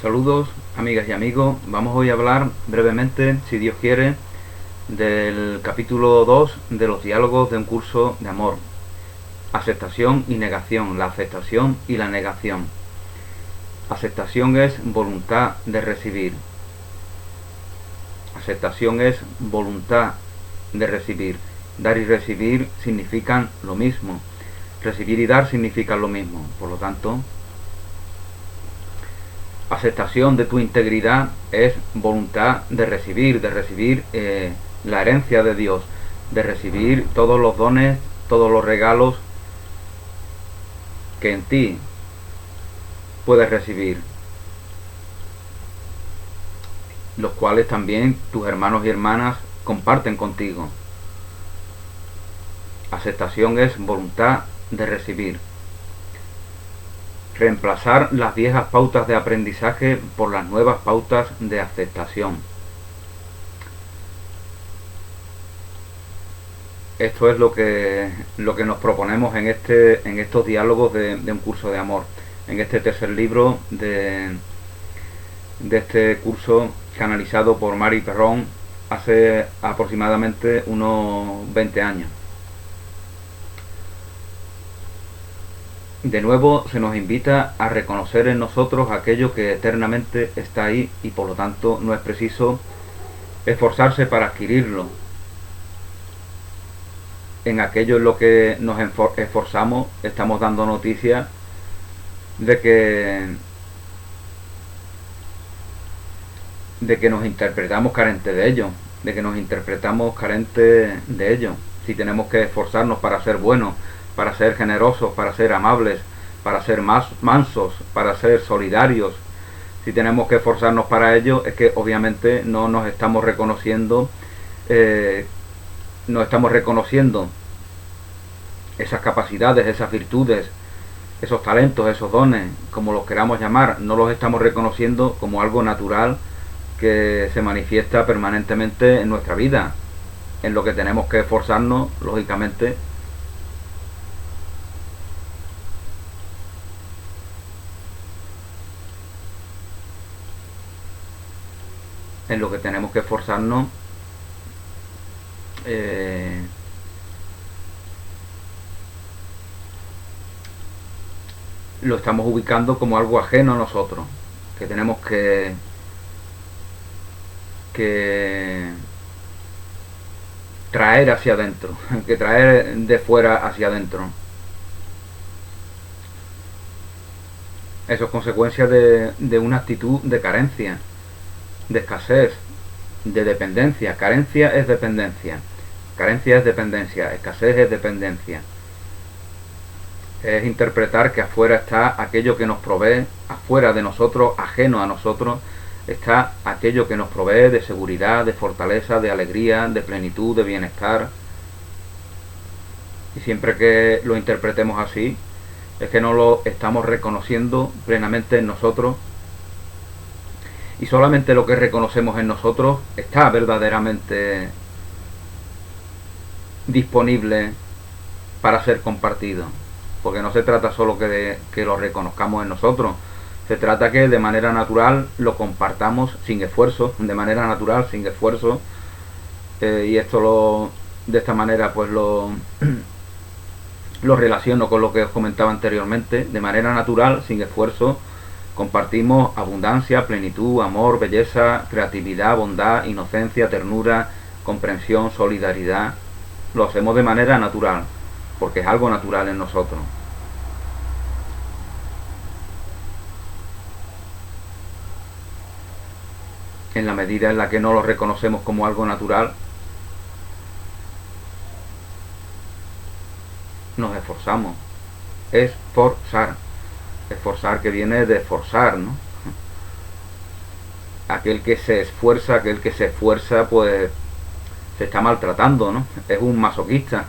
Saludos, amigas y amigos. Vamos hoy a hablar brevemente, si Dios quiere, del capítulo 2 de los diálogos de un curso de amor. Aceptación y negación, la aceptación y la negación. Aceptación es voluntad de recibir. Aceptación es voluntad de recibir. Dar y recibir significan lo mismo. Recibir y dar significan lo mismo. Por lo tanto, aceptación de tu integridad es voluntad de recibir la herencia de Dios, de recibir todos los dones, todos los regalos que en ti puedes recibir, los cuales también tus hermanos y hermanas comparten contigo. Aceptación es voluntad de recibir. Reemplazar las viejas pautas de aprendizaje por las nuevas pautas de aceptación. Esto es lo que nos proponemos en estos diálogos de un curso de amor, en este tercer libro de este curso canalizado por Mari Perron hace aproximadamente unos 20 años. De nuevo se nos invita a reconocer en nosotros aquello que eternamente está ahí y por lo tanto no es preciso esforzarse para adquirirlo. En aquello en lo que nos esforzamos estamos dando noticia de que nos interpretamos carentes de ello, Si tenemos que esforzarnos para ser buenos, para ser generosos, para ser amables, para ser más mansos, para ser solidarios, si tenemos que esforzarnos para ello, es que obviamente no nos estamos reconociendo, esas capacidades, esas virtudes, esos talentos, esos dones, como los queramos llamar, no los estamos reconociendo como algo natural que se manifiesta permanentemente en nuestra vida, en lo que tenemos que esforzarnos, lógicamente, lo estamos ubicando como algo ajeno a nosotros, que tenemos que traer hacia adentro, que traer de fuera hacia adentro. Eso es consecuencia de una actitud de carencia, de escasez, de dependencia. Carencia es dependencia, escasez es dependencia. Es interpretar que afuera está aquello que nos provee, afuera de nosotros, ajeno a nosotros, está aquello que nos provee de seguridad, de fortaleza, de alegría, de plenitud, de bienestar. Y siempre que lo interpretemos así, es que no lo estamos reconociendo plenamente en nosotros, y solamente lo que reconocemos en nosotros está verdaderamente disponible para ser compartido, porque no se trata solo que lo reconozcamos en nosotros, se trata que de manera natural lo compartamos sin esfuerzo, y esto de esta manera pues lo relaciono con lo que os comentaba anteriormente. De manera natural, sin esfuerzo, compartimos abundancia, plenitud, amor, belleza, creatividad, bondad, inocencia, ternura, comprensión, solidaridad. Lo hacemos de manera natural, porque es algo natural en nosotros. En la medida en la que no lo reconocemos como algo natural, nos esforzamos. Esforzar que viene de forzar, ¿no? Aquel que se esfuerza, pues se está maltratando, ¿no? Es un masoquista.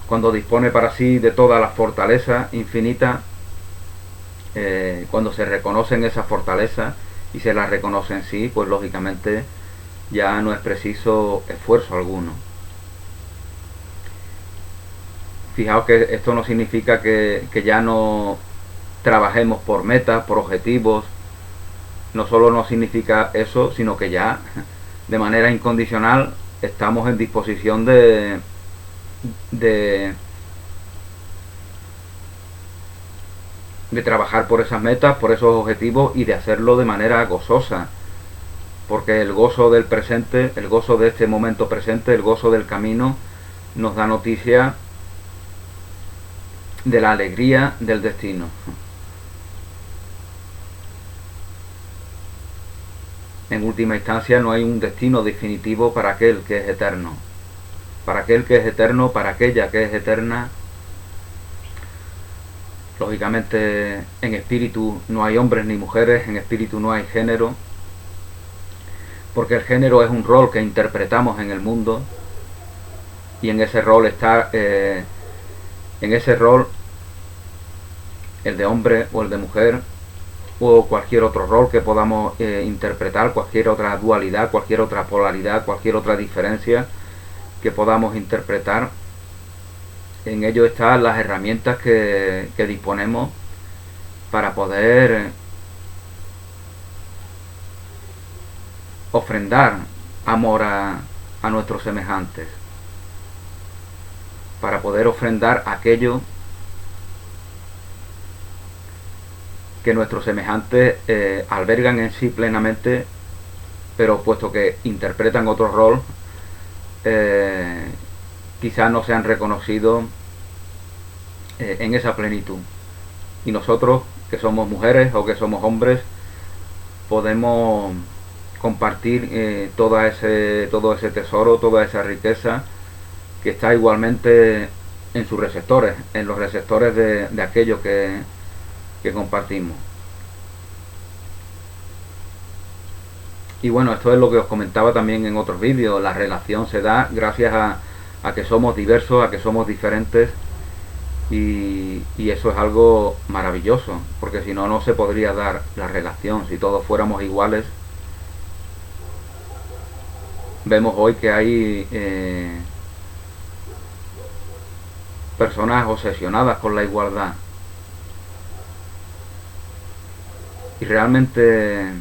Cuando dispone para sí de toda la fortaleza infinita, cuando se reconocen esas fortalezas y se las reconoce en sí, pues lógicamente ya no es preciso esfuerzo alguno. Fijaos que esto no significa que ya no trabajemos por metas, por objetivos. No solo no significa eso, sino que ya de manera incondicional estamos en disposición de, de trabajar por esas metas, por esos objetivos, y de hacerlo de manera gozosa, porque el gozo del presente, el gozo de este momento presente, el gozo del camino, nos da noticia de la alegría del destino. En última instancia, no hay un destino definitivo para aquel que es eterno. Para aquel que es eterno, para aquella que es eterna. Lógicamente, en espíritu no hay hombres ni mujeres, en espíritu no hay género, porque el género es un rol que interpretamos en el mundo, y en ese rol está, el de hombre o el de mujer, o cualquier otro rol que podamos interpretar, cualquier otra dualidad, cualquier otra polaridad, cualquier otra diferencia que podamos interpretar. En ello están las herramientas que disponemos para poder ofrendar amor a nuestros semejantes, para poder ofrendar aquello que nuestros semejantes albergan en sí plenamente, pero puesto que interpretan otro rol, quizás no sean reconocidos en esa plenitud. Y nosotros, que somos mujeres o que somos hombres, podemos compartir todo ese tesoro, toda esa riqueza que está igualmente en sus receptores, en los receptores de aquello que compartimos. Y bueno, esto es lo que os comentaba también en otros vídeos. La relación se da gracias a que somos diversos, a que somos diferentes, y eso es algo maravilloso, porque si no, no se podría dar la relación. Si todos fuéramos iguales. Vemos hoy que hay personas obsesionadas con la igualdad, y realmente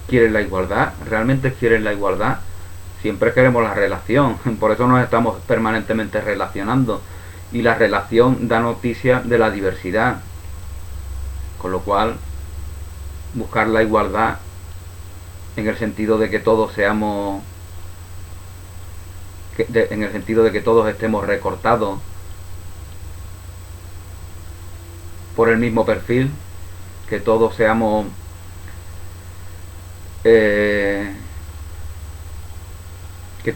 quieren la igualdad, realmente quieren la igualdad. Siempre queremos la relación, por eso nos estamos permanentemente relacionando, y la relación da noticia de la diversidad, con lo cual buscar la igualdad en el sentido de que todos seamos, en el sentido de que todos estemos recortados por el mismo perfil, que todos seamos que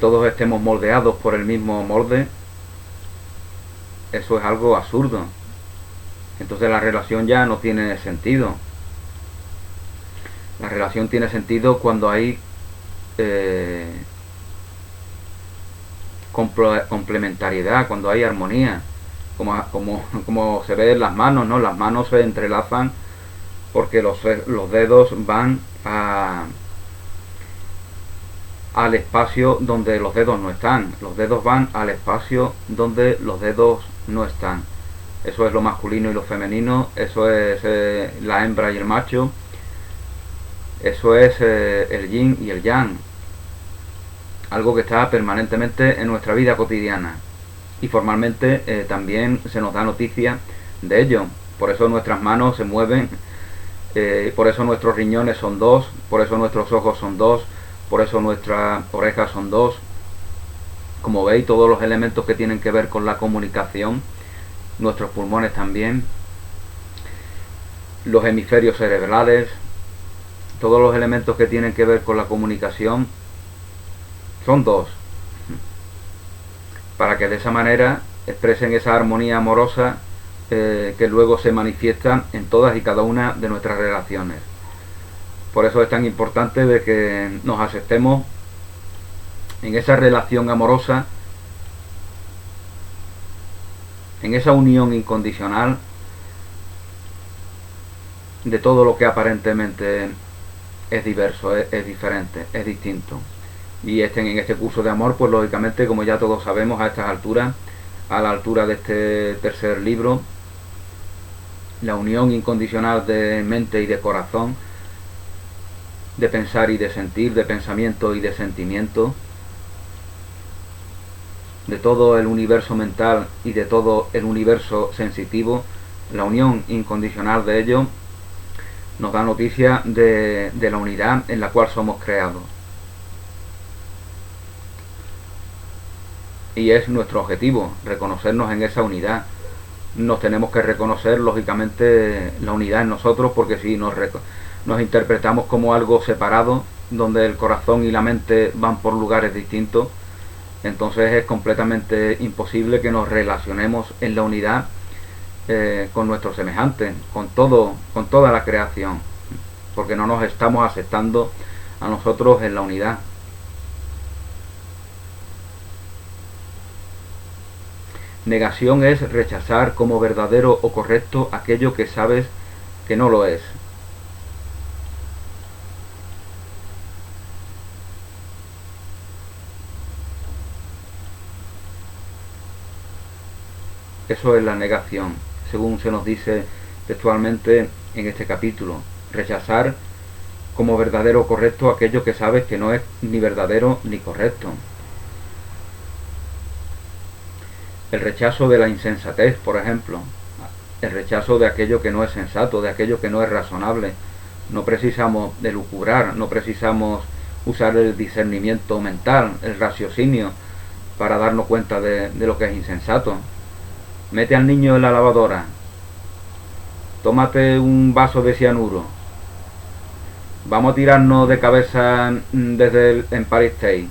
todos estemos moldeados por el mismo molde, eso es algo absurdo. Entonces la relación ya no tiene sentido. La relación tiene sentido cuando hay complementariedad, cuando hay armonía, como se ve en las manos, ¿no? Las manos se entrelazan porque los dedos van al espacio donde los dedos no están. Los dedos van al espacio donde los dedos no están. Eso es lo masculino y lo femenino. Eso es la hembra y el macho. Eso es el yin y el yang. Algo que está permanentemente en nuestra vida cotidiana. Y formalmente también se nos da noticia de ello. Por eso nuestras manos se mueven. Por eso nuestros riñones son dos. Por eso nuestros ojos son dos. Por eso nuestras orejas son dos. Como veis, todos los elementos que tienen que ver con la comunicación, nuestros pulmones también, los hemisferios cerebrales, todos los elementos que tienen que ver con la comunicación son dos, para que de esa manera expresen esa armonía amorosa que luego se manifiesta en todas y cada una de nuestras relaciones. Por eso es tan importante de que nos aceptemos en esa relación amorosa, en esa unión incondicional, de todo lo que aparentemente es diverso, es diferente, es distinto. Y en este curso de amor, pues lógicamente, como ya todos sabemos a estas alturas, a la altura de este tercer libro, la unión incondicional de mente y de corazón, de pensar y de sentir, de pensamiento y de sentimiento, de todo el universo mental y de todo el universo sensitivo, la unión incondicional de ello nos da noticia de la unidad en la cual somos creados. Y es nuestro objetivo, reconocernos en esa unidad. Nos tenemos que reconocer, lógicamente, la unidad en nosotros, porque si nos interpretamos como algo separado, donde el corazón y la mente van por lugares distintos, entonces es completamente imposible que nos relacionemos en la unidad con nuestros semejantes, con toda la creación, porque no nos estamos aceptando a nosotros en la unidad. Negación es rechazar como verdadero o correcto aquello que sabes que no lo es. Eso es la negación, según se nos dice textualmente en este capítulo. Rechazar como verdadero o correcto aquello que sabes que no es ni verdadero ni correcto. El rechazo de la insensatez, por ejemplo. El rechazo de aquello que no es sensato, de aquello que no es razonable. No precisamos elucubrar, no precisamos usar el discernimiento mental, el raciocinio, para darnos cuenta de lo que es insensato. Mete al niño en la lavadora, tómate un vaso de cianuro, vamos a tirarnos de cabeza desde el Empire State.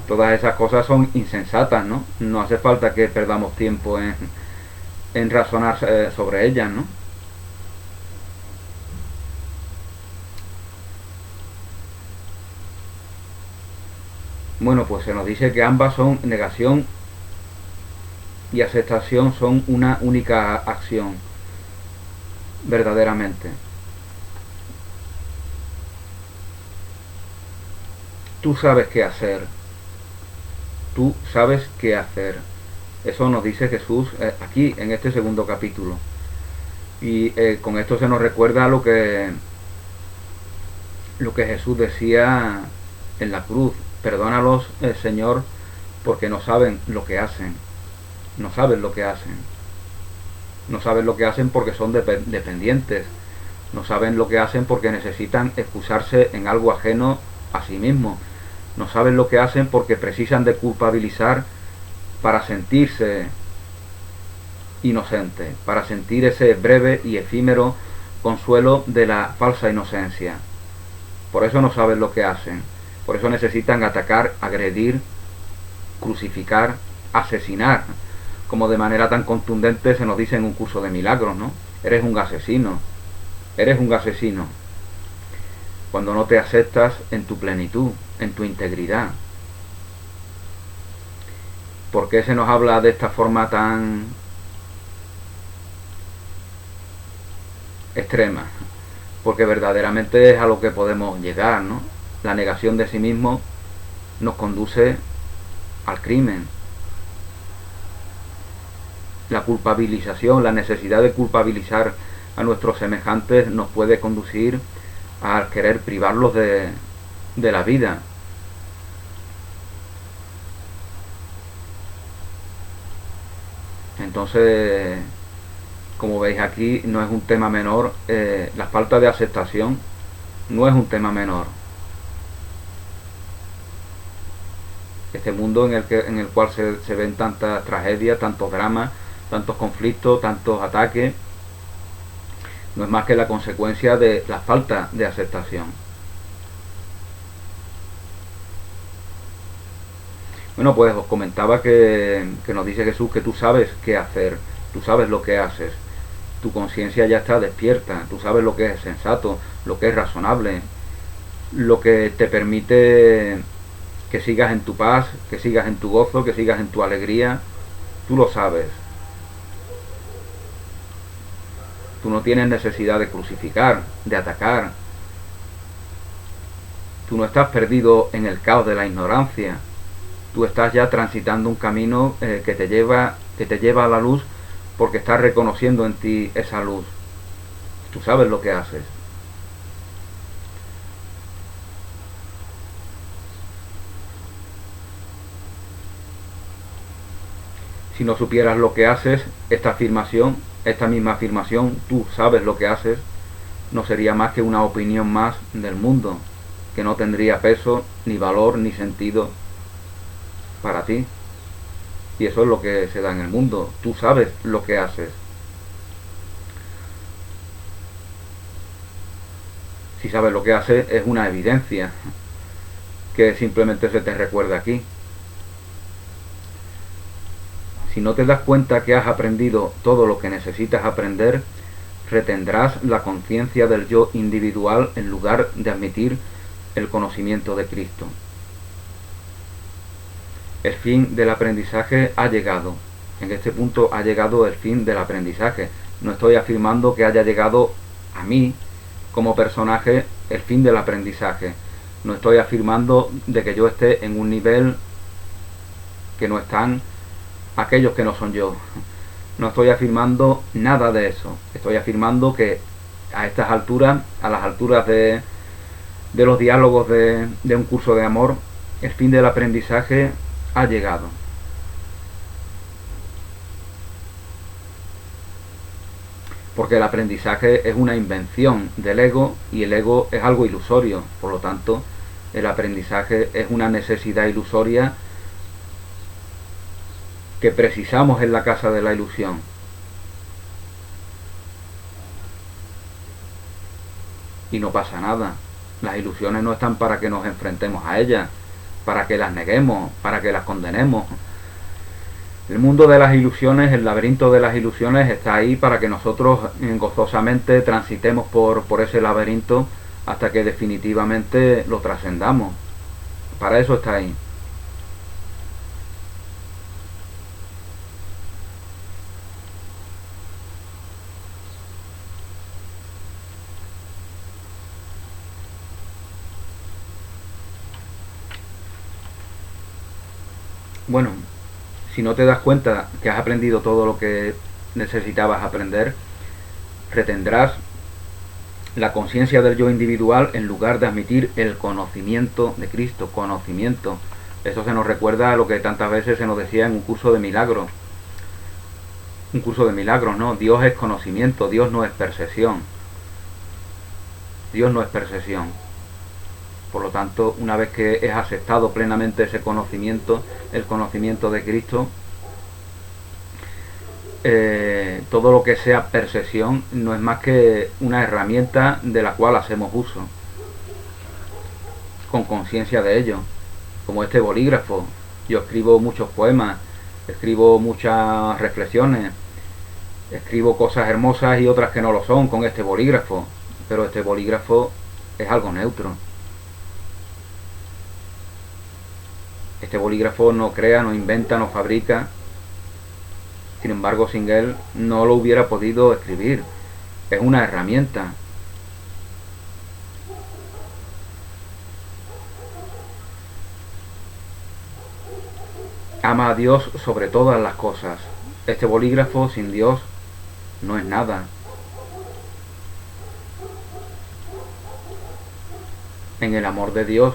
Todas esas cosas son insensatas, ¿no? No hace falta que perdamos tiempo en razonar sobre ellas, ¿no? Bueno, pues se nos dice que ambas son negación y aceptación, son una única acción, verdaderamente. Tú sabes qué hacer. Tú sabes qué hacer. Eso nos dice Jesús aquí en este segundo capítulo. Y con esto se nos recuerda lo que Jesús decía en la cruz. Perdónalos, Señor, porque no saben lo que hacen. No saben lo que hacen. No saben lo que hacen porque son dependientes. No saben lo que hacen porque necesitan excusarse en algo ajeno a sí mismos. No saben lo que hacen porque precisan de culpabilizar para sentirse inocente, para sentir ese breve y efímero consuelo de la falsa inocencia. Por eso no saben lo que hacen. Por eso necesitan atacar, agredir, crucificar, asesinar, como de manera tan contundente se nos dice en un curso de milagros, ¿no? Eres un asesino, eres un asesino. Cuando no te aceptas en tu plenitud, en tu integridad. ¿Por qué se nos habla de esta forma tan extrema? Porque verdaderamente es a lo que podemos llegar, ¿no? La negación de sí mismo nos conduce al crimen. La culpabilización, la necesidad de culpabilizar a nuestros semejantes nos puede conducir a querer privarlos de la vida. Entonces, como veis aquí, no es un tema menor. La falta de aceptación no es un tema menor. Este mundo en el cual se ven tantas tragedias, tantos dramas, tantos conflictos, tantos ataques, no es más que la consecuencia de la falta de aceptación. Bueno, pues os comentaba que nos dice Jesús que tú sabes qué hacer, tú sabes lo que haces, tu conciencia ya está despierta, tú sabes lo que es sensato, lo que es razonable, lo que te permite que sigas en tu paz, que sigas en tu gozo, que sigas en tu alegría, tú lo sabes. Tú no tienes necesidad de crucificar, de atacar. Tú no estás perdido en el caos de la ignorancia. Tú estás ya transitando un camino que te lleva a la luz, porque estás reconociendo en ti esa luz. Tú sabes lo que haces. Si no supieras lo que haces, esta misma afirmación, tú sabes lo que haces, no sería más que una opinión más del mundo, que no tendría peso, ni valor, ni sentido para ti. Y eso es lo que se da en el mundo. Tú sabes lo que haces. Si sabes lo que haces, es una evidencia que simplemente se te recuerda aquí. Si no te das cuenta que has aprendido todo lo que necesitas aprender, retendrás la conciencia del yo individual en lugar de admitir el conocimiento de Cristo. El fin del aprendizaje ha llegado. En este punto ha llegado el fin del aprendizaje. No estoy afirmando que haya llegado a mí como personaje el fin del aprendizaje. No estoy afirmando de que yo esté en un nivel que no están aquellos que no son yo. No estoy afirmando nada de eso. Estoy afirmando que a estas alturas, a las alturas de los diálogos de un curso de amor, el fin del aprendizaje ha llegado. Porque el aprendizaje es una invención del ego y el ego es algo ilusorio. Por lo tanto, el aprendizaje es una necesidad ilusoria que precisamos en la casa de la ilusión. Y no pasa nada. Las ilusiones no están para que nos enfrentemos a ellas, para que las neguemos, para que las condenemos. El mundo de las ilusiones, el laberinto de las ilusiones está ahí para que nosotros gozosamente transitemos por ese laberinto hasta que definitivamente lo trascendamos. Para eso está ahí. Bueno, si no te das cuenta que has aprendido todo lo que necesitabas aprender, retendrás la conciencia del yo individual en lugar de admitir el conocimiento de Cristo. Conocimiento. Eso se nos recuerda a lo que tantas veces se nos decía en un curso de milagros. Un curso de milagros, ¿no? Dios es conocimiento, Dios no es percepción. Dios no es percepción. Por lo tanto, una vez que es aceptado plenamente ese conocimiento, el conocimiento de Cristo, todo lo que sea percepción no es más que una herramienta de la cual hacemos uso, con conciencia de ello. Como este bolígrafo, yo escribo muchos poemas, escribo muchas reflexiones, escribo cosas hermosas y otras que no lo son con este bolígrafo, pero este bolígrafo es algo neutro. Este bolígrafo no crea, no inventa, no fabrica. Sin embargo, sin él no lo hubiera podido escribir. Es una herramienta. Ama a Dios sobre todas las cosas. Este bolígrafo sin Dios no es nada. En el amor de Dios,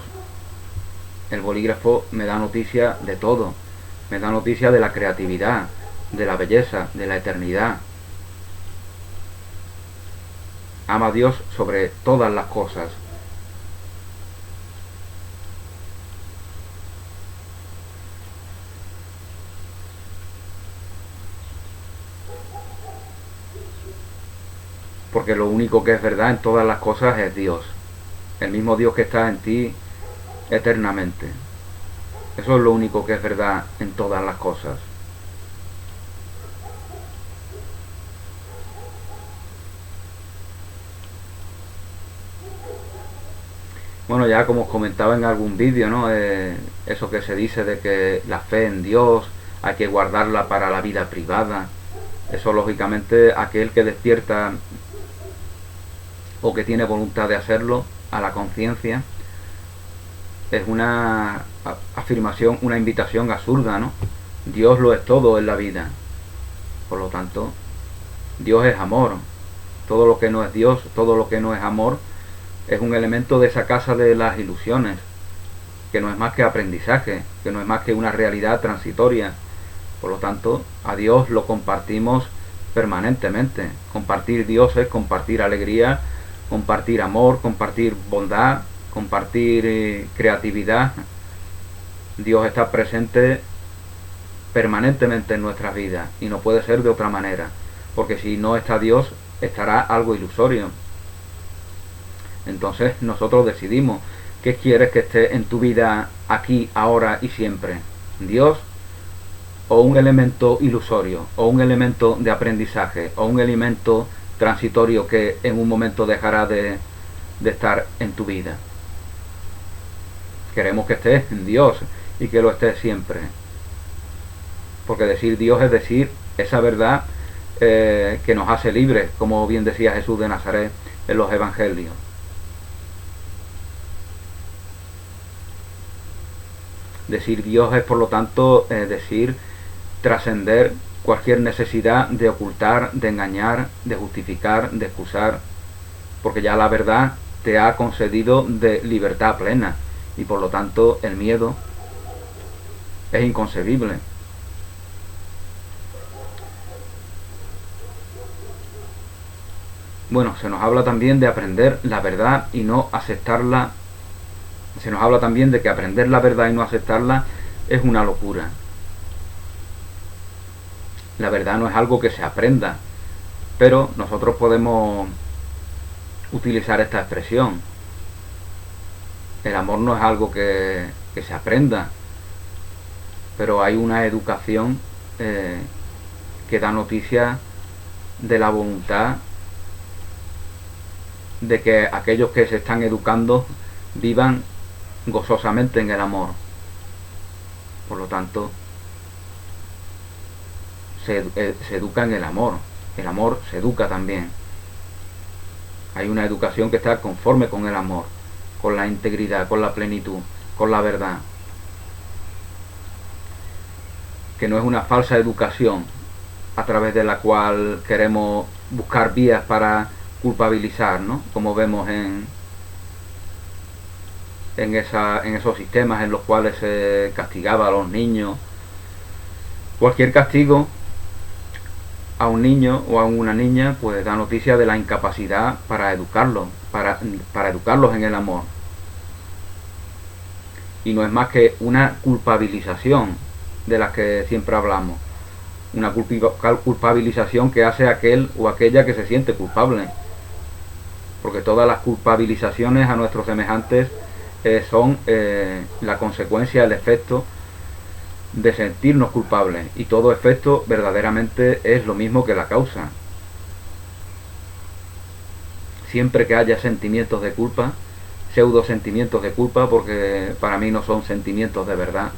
el bolígrafo me da noticia de todo. Me da noticia de la creatividad, de la belleza, de la eternidad. Ama a Dios sobre todas las cosas. Porque lo único que es verdad en todas las cosas es Dios. El mismo Dios que está en ti eternamente. Eso es lo único que es verdad en todas las cosas. Bueno, ya como os comentaba en algún vídeo, ¿no? Eso que se dice de que la fe en Dios hay que guardarla para la vida privada. Eso lógicamente aquel que despierta o que tiene voluntad de hacerlo a la conciencia es una afirmación, una invitación absurda, ¿no? Dios lo es todo en la vida. Por lo tanto, Dios es amor. Todo lo que no es Dios, todo lo que no es amor, es un elemento de esa casa de las ilusiones, que no es más que aprendizaje, que no es más que una realidad transitoria. Por lo tanto, a Dios lo compartimos permanentemente. Compartir Dios es compartir alegría, compartir amor, compartir bondad, compartir creatividad. Dios está presente permanentemente en nuestras vidas y no puede ser de otra manera, porque si no está Dios, estará algo ilusorio. Entonces nosotros decidimos qué quieres que esté en tu vida aquí, ahora y siempre: Dios o un elemento ilusorio, o un elemento de aprendizaje, o un elemento transitorio que en un momento dejará de estar en tu vida. Queremos que estés en Dios y que lo estés siempre, porque decir Dios es decir esa verdad que nos hace libres, como bien decía Jesús de Nazaret en los evangelios. Decir Dios es, por lo tanto, decir trascender cualquier necesidad de ocultar, de engañar, de justificar, de excusar, porque ya la verdad te ha concedido de libertad plena y por lo tanto el miedo es inconcebible. Bueno, se nos habla también de aprender la verdad y no aceptarla. Se nos habla también de que aprender la verdad y no aceptarla es una locura. La verdad no es algo que se aprenda, pero nosotros podemos utilizar esta expresión. El amor no es algo que se aprenda, pero hay una educación que da noticia de la voluntad de que aquellos que se están educando vivan gozosamente en el amor. Por lo tanto, se educa en el amor. El amor se educa también. Hay una educación que está conforme con el amor, con la integridad, con la plenitud, con la verdad. Que no es una falsa educación a través de la cual queremos buscar vías para culpabilizar, ¿no? Como vemos en esos sistemas en los cuales se castigaba a los niños. Cualquier castigo a un niño o a una niña pues da noticia de la incapacidad para educarlos, para educarlos en el amor. Y no es más que una culpabilización de las que siempre hablamos. Una culpabilización que hace aquel o aquella que se siente culpable. Porque todas las culpabilizaciones a nuestros semejantes son la consecuencia, el efecto de sentirnos culpables, y todo efecto verdaderamente es lo mismo que la causa. Siempre que haya sentimientos de culpa, pseudo sentimientos de culpa, porque para mí no son sentimientos de verdad.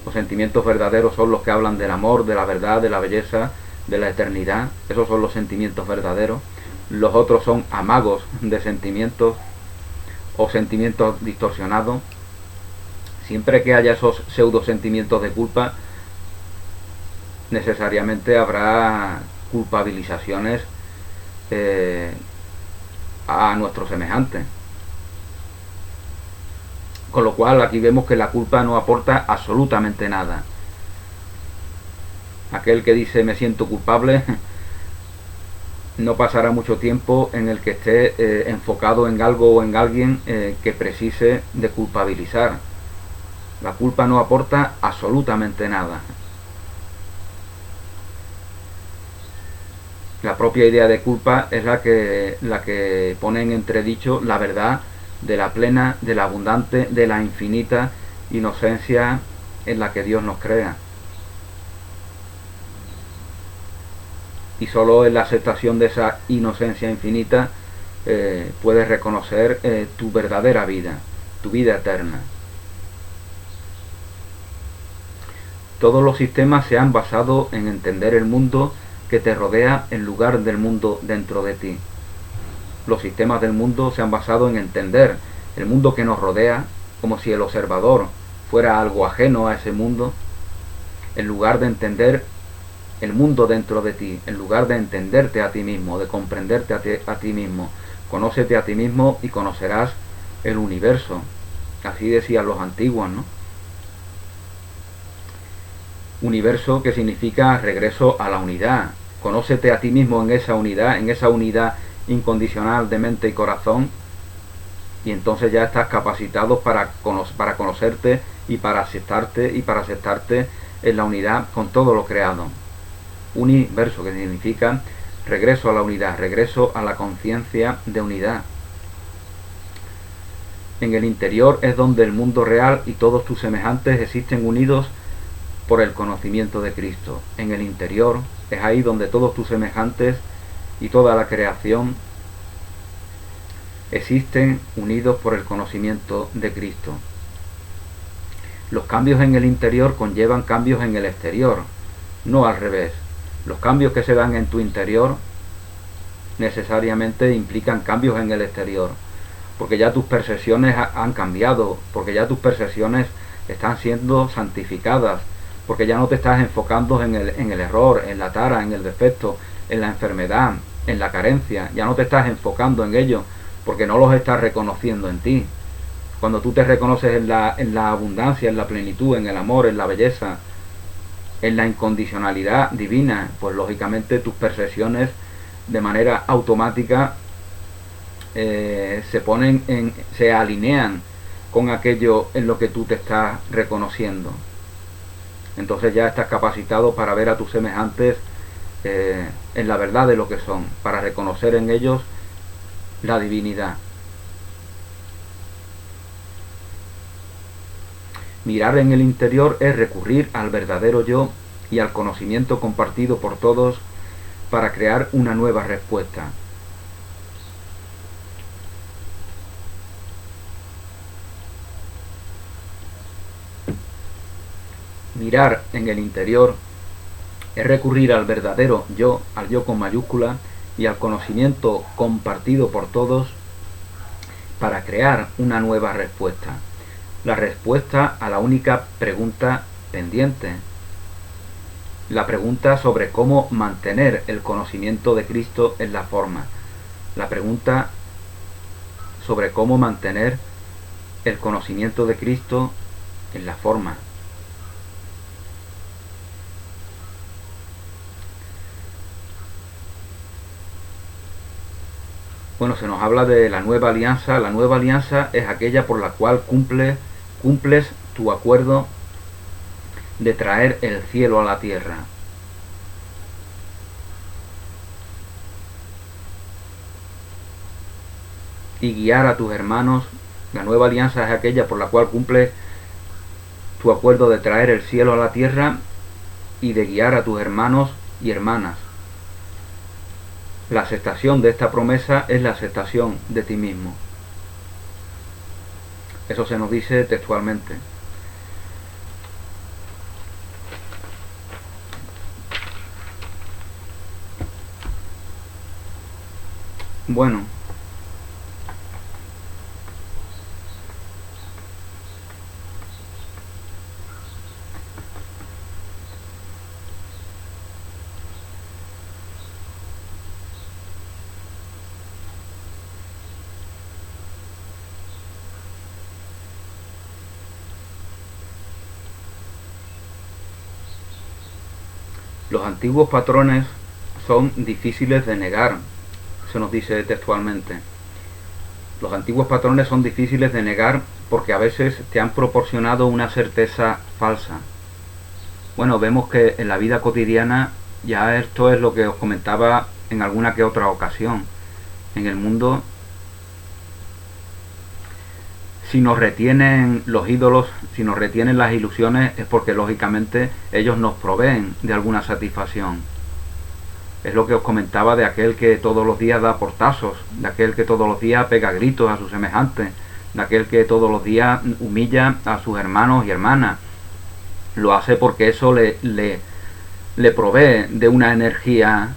Los sentimientos verdaderos son los que hablan del amor, de la verdad, de la belleza, de la eternidad. Esos son los sentimientos verdaderos. Los otros son amagos de sentimientos o sentimientos distorsionados. Siempre que haya esos pseudo sentimientos de culpa, necesariamente habrá culpabilizaciones a nuestros semejantes. Con lo cual aquí vemos que la culpa no aporta absolutamente nada. Aquel que dice me siento culpable no pasará mucho tiempo en el que esté enfocado en algo o en alguien que precise de culpabilizar. La culpa no aporta absolutamente nada. La propia idea de culpa es la que pone en entredicho la verdad de la plena, de la abundante, de la infinita inocencia en la que Dios nos crea. Y solo en la aceptación de esa inocencia infinita puedes reconocer tu verdadera vida, tu vida eterna. Todos los sistemas se han basado en entender el mundo que te rodea en lugar del mundo dentro de ti. Los sistemas del mundo se han basado en entender el mundo que nos rodea como si el observador fuera algo ajeno a ese mundo, en lugar de entender el mundo dentro de ti, en lugar de entenderte a ti mismo, de comprenderte a ti mismo. Conócete a ti mismo y conocerás el universo. Así decían los antiguos, ¿no? Universo, que significa regreso a la unidad. Conócete a ti mismo en esa unidad incondicional de mente y corazón, y entonces ya estás capacitado para conocerte y para aceptarte en la unidad con todo lo creado. Universo, que significa regreso a la unidad, regreso a la conciencia de unidad. En el interior es donde el mundo real y todos tus semejantes existen unidos por el conocimiento de Cristo. En el interior es ahí donde todos tus semejantes y toda la creación existen unidos por el conocimiento de Cristo. Los cambios en el interior conllevan cambios en el exterior, no al revés. Los cambios que se dan en tu interior necesariamente implican cambios en el exterior, porque ya tus percepciones han cambiado, porque ya tus percepciones están siendo santificadas, porque ya no te estás enfocando en el error, en la tara, en el defecto, en la enfermedad, en la carencia. Ya no te estás enfocando en ello, porque no los estás reconociendo en ti. Cuando tú te reconoces en la abundancia, en la plenitud, en el amor, en la belleza, en la incondicionalidad divina, pues lógicamente tus percepciones de manera automática se alinean con aquello en lo que tú te estás reconociendo. Entonces ya estás capacitado para ver a tus semejantes en la verdad de lo que son, para reconocer en ellos la divinidad. Mirar en el interior es recurrir al verdadero yo y al conocimiento compartido por todos para crear una nueva respuesta. Mirar en el interior es recurrir al verdadero yo, al yo con mayúscula, y al conocimiento compartido por todos para crear una nueva respuesta. La respuesta a la única pregunta pendiente. La pregunta sobre cómo mantener el conocimiento de Cristo en la forma. La pregunta sobre cómo mantener el conocimiento de Cristo en la forma. Bueno, se nos habla de la nueva alianza. La nueva alianza es aquella por la cual cumples tu acuerdo de traer el cielo a la tierra. Y guiar a tus hermanos. La nueva alianza es aquella por la cual cumples tu acuerdo de traer el cielo a la tierra y de guiar a tus hermanos y hermanas. La aceptación de esta promesa es la aceptación de ti mismo. Eso se nos dice textualmente. Bueno, los antiguos patrones son difíciles de negar, se nos dice textualmente. Los antiguos patrones son difíciles de negar porque a veces te han proporcionado una certeza falsa. Bueno, vemos que en la vida cotidiana ya esto es lo que os comentaba en alguna que otra ocasión. En el mundo, si nos retienen los ídolos, si nos retienen las ilusiones, es porque lógicamente ellos nos proveen de alguna satisfacción. Es lo que os comentaba de aquel que todos los días da portazos, de aquel que todos los días pega gritos a sus semejantes, de aquel que todos los días humilla a sus hermanos y hermanas. Lo hace porque eso le le provee de una energía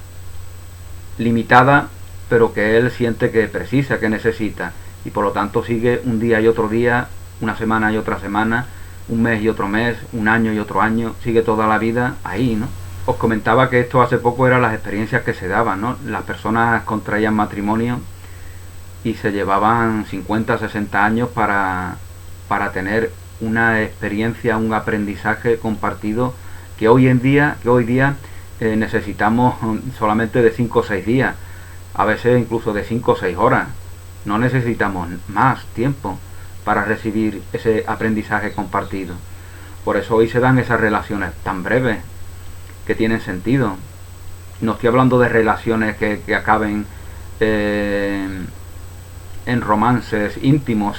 limitada, pero que él siente que precisa, que necesita, y por lo tanto sigue un día y otro día, una semana y otra semana, un mes y otro mes, un año y otro año, sigue toda la vida ahí, ¿no? Os comentaba que esto hace poco eran las experiencias que se daban, ¿no? Las personas contraían matrimonio y se llevaban 50, 60 años para tener una experiencia, un aprendizaje compartido que hoy día necesitamos solamente de 5 o 6 días, a veces incluso de 5 o 6 horas. No necesitamos más tiempo para recibir ese aprendizaje compartido. Por eso hoy se dan esas relaciones tan breves, que tienen sentido. No estoy hablando de relaciones que acaben en romances íntimos.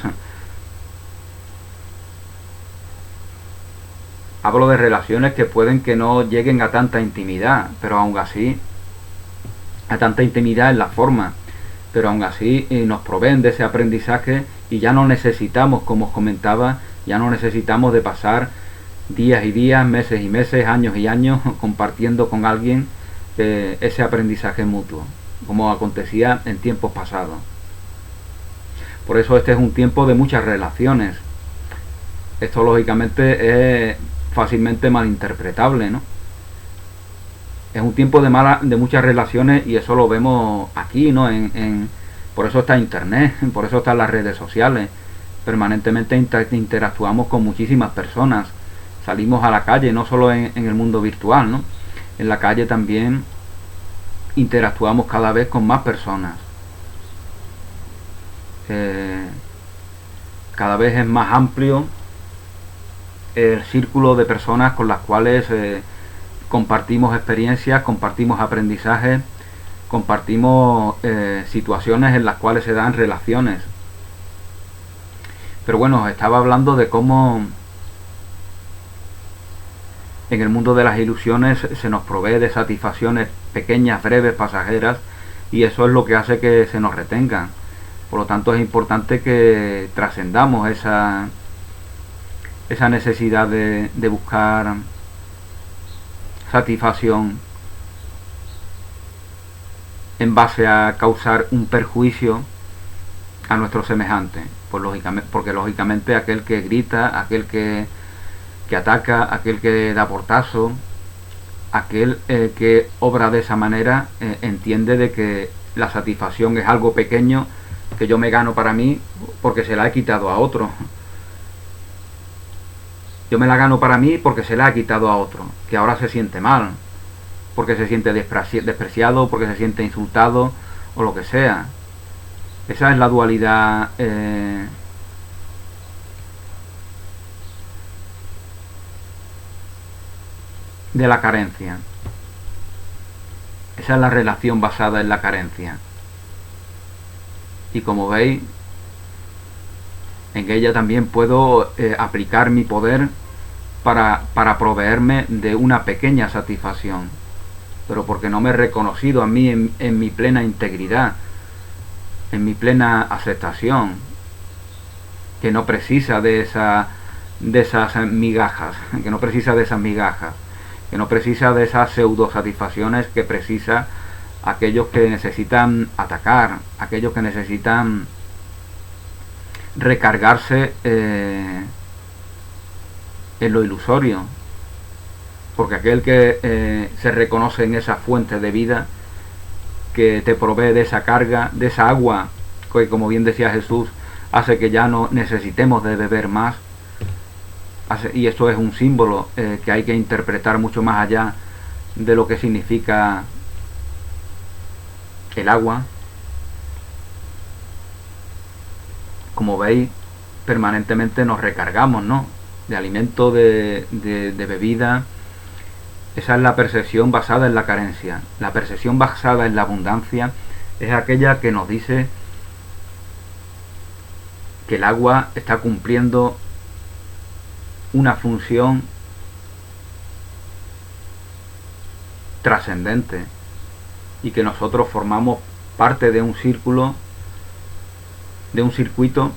Hablo de relaciones que pueden que no lleguen a tanta intimidad, pero aún así, a tanta intimidad en la forma, pero aún así nos proveen de ese aprendizaje y ya no necesitamos, como os comentaba, ya no necesitamos de pasar días y días, meses y meses, años y años compartiendo con alguien ese aprendizaje mutuo, como acontecía en tiempos pasados. Por eso este es un tiempo de muchas relaciones. Esto lógicamente es fácilmente malinterpretable, ¿no? Es un tiempo de muchas relaciones, y eso lo vemos aquí, ¿no? Por eso está Internet, por eso están las redes sociales. Permanentemente interactuamos con muchísimas personas. Salimos a la calle, no solo en el mundo virtual, ¿no? En la calle también interactuamos cada vez con más personas. Cada vez es más amplio el círculo de personas con las cuales compartimos experiencias, compartimos aprendizajes, compartimos situaciones en las cuales se dan relaciones. Pero bueno, estaba hablando de cómo en el mundo de las ilusiones se nos provee de satisfacciones pequeñas, breves, pasajeras, y eso es lo que hace que se nos retengan. Por lo tanto, es importante que trascendamos esa necesidad de buscar satisfacción en base a causar un perjuicio a nuestros semejantes. Porque lógicamente aquel que grita, aquel que ataca, aquel que da portazo, aquel que obra de esa manera, entiende de que la satisfacción es algo pequeño que yo me gano para mí porque se la he quitado a otro. Yo me la gano para mí porque se la he quitado a otro, que ahora se siente mal, porque se siente despreciado, porque se siente insultado o lo que sea. Esa es la dualidad de la carencia. Esa es la relación basada en la carencia. Y como veis, en ella también puedo aplicar mi poder para proveerme de una pequeña satisfacción, pero porque no me he reconocido a mí en mi plena integridad, en mi plena aceptación, que no precisa de esas migajas, que no precisa de esas migajas, que no precisa de esas pseudo satisfacciones que precisa aquellos que necesitan atacar, aquellos que necesitan recargarse en lo ilusorio, porque aquel que se reconoce en esa fuente de vida que te provee de esa carga, de esa agua que, como bien decía Jesús, hace que ya no necesitemos de beber más, y esto es un símbolo que hay que interpretar mucho más allá de lo que significa el agua. Como veis, permanentemente nos recargamos, ¿no?, de alimento, de bebida. Esa es la percepción basada en la carencia. La percepción basada en la abundancia es aquella que nos dice que el agua está cumpliendo una función trascendente y que nosotros formamos parte de un círculo, de un circuito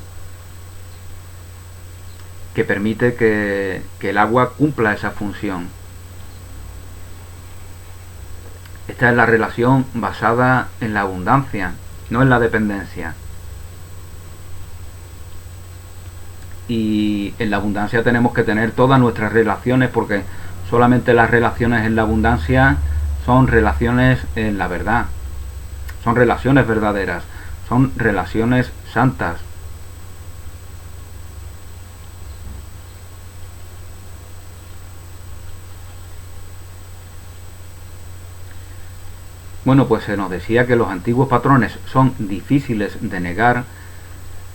que permite que el agua cumpla esa función. Esta es la relación basada en la abundancia, no en la dependencia. Y en la abundancia tenemos que tener todas nuestras relaciones, porque solamente las relaciones en la abundancia son relaciones en la verdad, son relaciones verdaderas, son relaciones santas. Bueno, pues se nos decía que los antiguos patrones son difíciles de negar.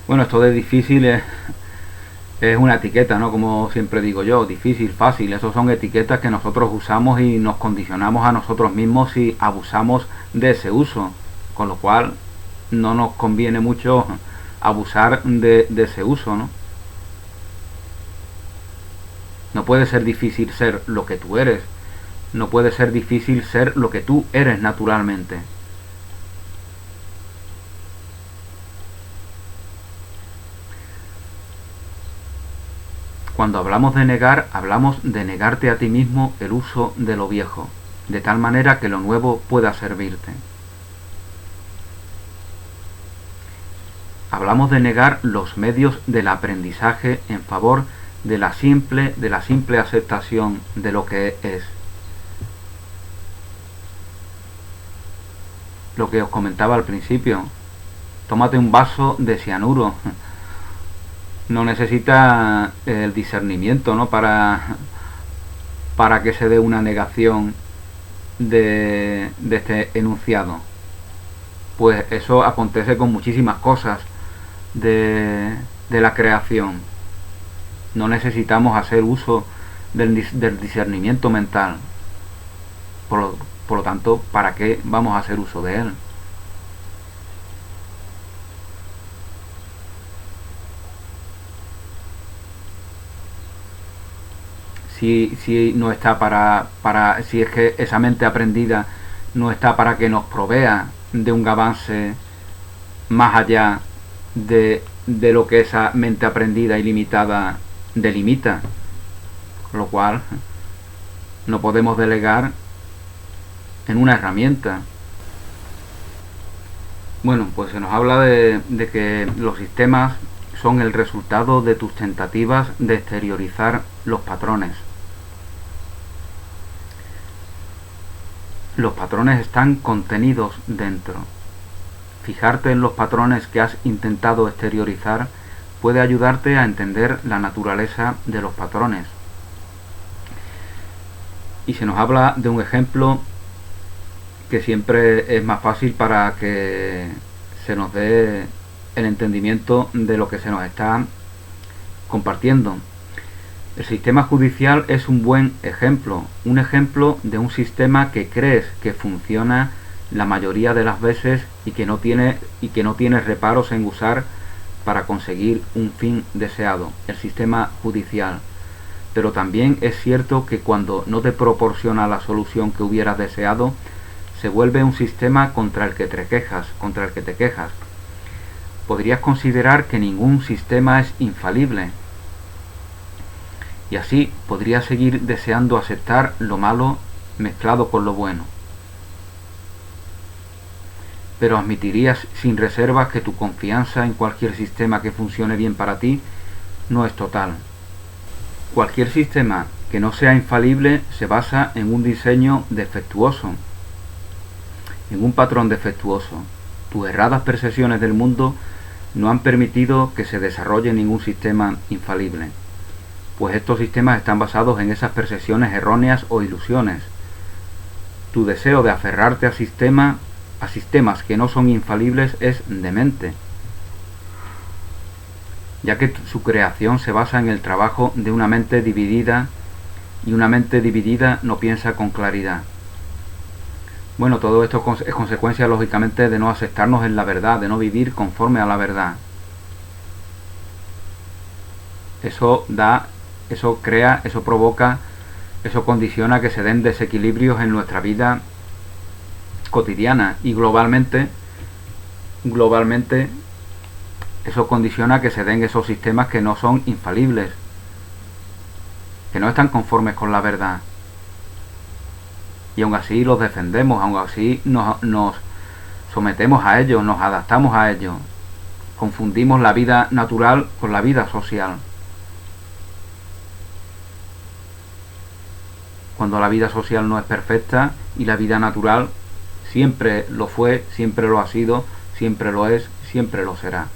Bueno, esto de difícil es una etiqueta, ¿no? Como siempre digo yo, difícil, fácil. Esas son etiquetas que nosotros usamos y nos condicionamos a nosotros mismos si abusamos de ese uso. Con lo cual no nos conviene mucho abusar de ese uso, ¿no? No puede ser difícil ser lo que tú eres. No puede ser difícil ser lo que tú eres naturalmente. Cuando hablamos de negar, hablamos de negarte a ti mismo el uso de lo viejo, de tal manera que lo nuevo pueda servirte. Hablamos de negar los medios del aprendizaje en favor de la simple aceptación de lo que es. Lo que os comentaba al principio, tómate un vaso de cianuro. No necesita el discernimiento, ¿no? para que se dé una negación de este enunciado. Pues eso acontece con muchísimas cosas de la creación. No necesitamos hacer uso del discernimiento mental. Por lo tanto, ¿para qué vamos a hacer uso de él? Si no está si es que esa mente aprendida no está para que nos provea de un avance más allá de lo que esa mente aprendida y limitada delimita, con lo cual no podemos delegar en una herramienta. Bueno, pues se nos habla de que los sistemas son el resultado de tus tentativas de exteriorizar los patrones. Los patrones están contenidos dentro. Fijarte en los patrones que has intentado exteriorizar puede ayudarte a entender la naturaleza de los patrones. Y se nos habla de un ejemplo que siempre es más fácil para que se nos dé el entendimiento de lo que se nos está compartiendo. El sistema judicial es un buen ejemplo, un ejemplo de un sistema que crees que funciona la mayoría de las veces y que no tiene reparos en usar para conseguir un fin deseado, el sistema judicial. Pero también es cierto que cuando no te proporciona la solución que hubieras deseado, se vuelve un sistema contra el que te quejas. Podrías considerar que ningún sistema es infalible, y así podrías seguir deseando aceptar lo malo mezclado con lo bueno. Pero admitirías sin reservas que tu confianza en cualquier sistema que funcione bien para ti no es total. Cualquier sistema que no sea infalible se basa en un diseño defectuoso, en un patrón defectuoso. Tus erradas percepciones del mundo no han permitido que se desarrolle ningún sistema infalible, pues estos sistemas están basados en esas percepciones erróneas o ilusiones. Tu deseo de aferrarte a sistemas que no son infalibles es demente, ya que su creación se basa en el trabajo de una mente dividida, y una mente dividida no piensa con claridad. Bueno, todo esto es consecuencia lógicamente de no aceptarnos en la verdad, de no vivir conforme a la verdad. Eso provoca, eso condiciona que se den desequilibrios en nuestra vida cotidiana, y globalmente eso condiciona que se den esos sistemas que no son infalibles, que no están conformes con la verdad. y aún así los defendemos, aún así nos sometemos a ellos, nos adaptamos a ellos. Confundimos la vida natural con la vida social. Cuando la vida social no es perfecta y la vida natural siempre lo fue, siempre lo ha sido, siempre lo es, siempre lo será.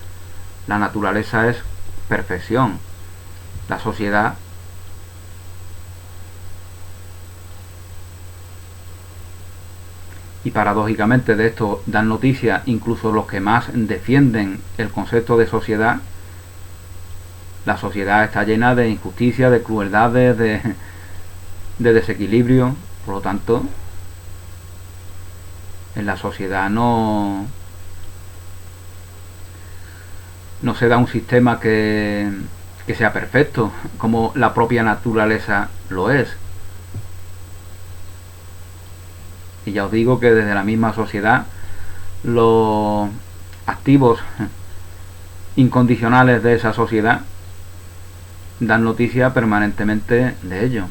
La naturaleza es perfección. La sociedad y paradójicamente de esto dan noticia incluso los que más defienden el concepto de sociedad. La sociedad está llena de injusticias, de crueldades, de desequilibrio. Por lo tanto, en la sociedad no se da un sistema que sea perfecto, como la propia naturaleza lo es. Y ya os digo que desde la misma sociedad los activos incondicionales de esa sociedad dan noticia permanentemente de ello.